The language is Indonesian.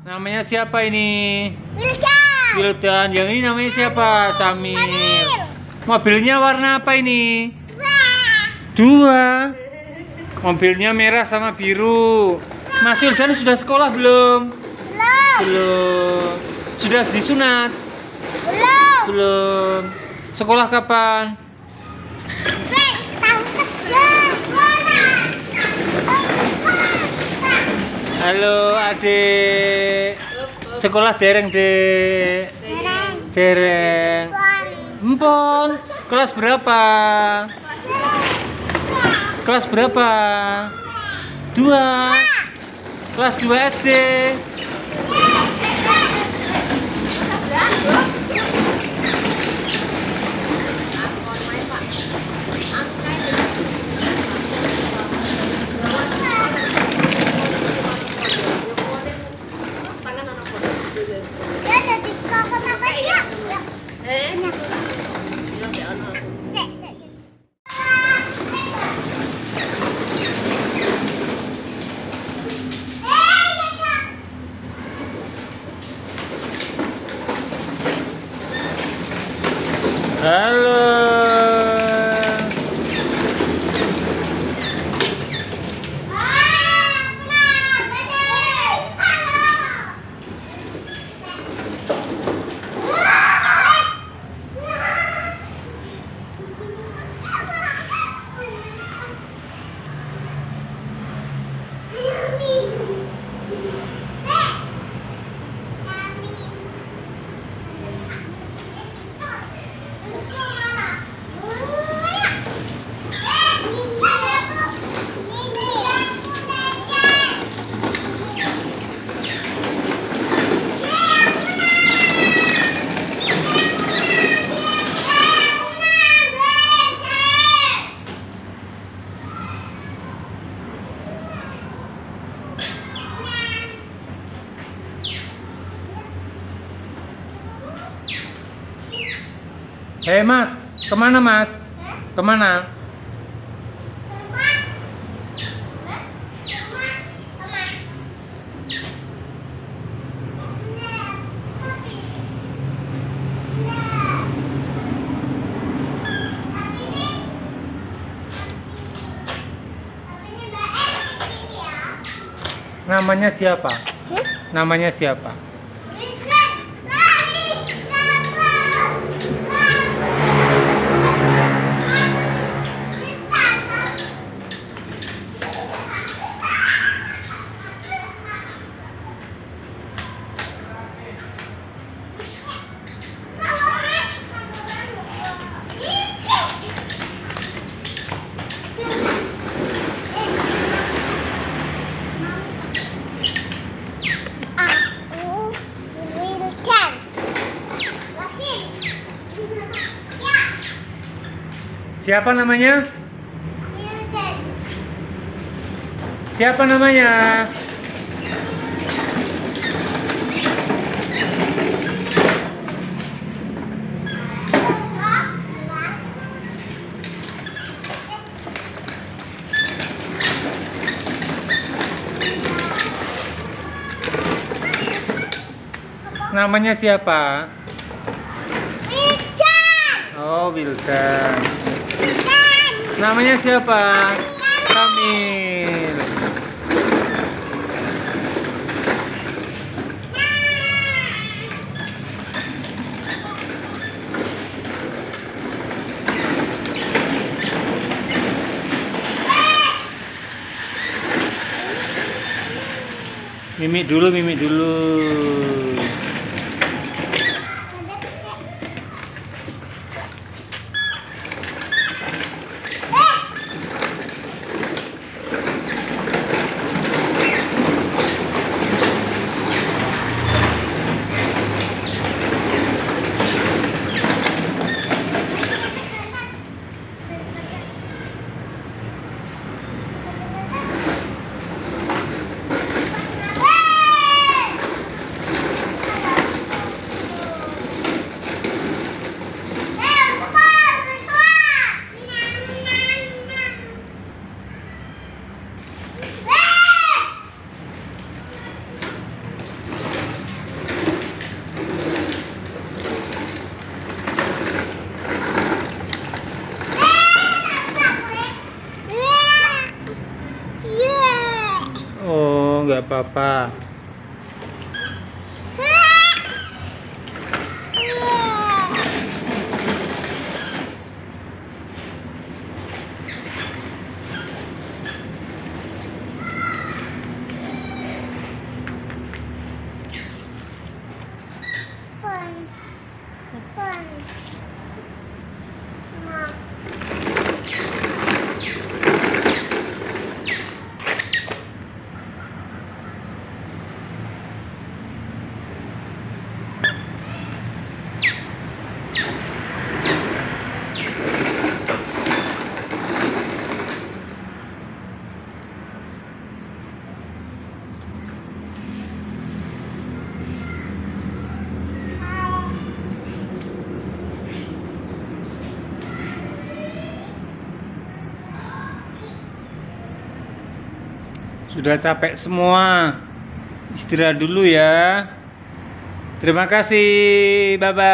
Namanya siapa ini? Wildan. Wildan. Yang ini namanya siapa? Samir. Mobilnya warna apa ini? Dua. Mobilnya merah sama biru. Mas Wildan sudah sekolah belum? Belum. Sudah disunat? Belum. Sekolah kapan? Halo adik. Sekolah dereng dek. Dereng. Empon. Kelas berapa? Kelas berapa? 2. Kelas 2 SD. Halo. Hei mas, kemana mas? Kemana? Namanya siapa? Namanya siapa? Siapa namanya? Siapa namanya? Namanya siapa? Oh, Wildan. Namanya siapa? Samir. Mimik dulu, mimik dulu. ada papa. Sudah capek semua. Istirahat dulu ya. Terima kasih. Bye bye.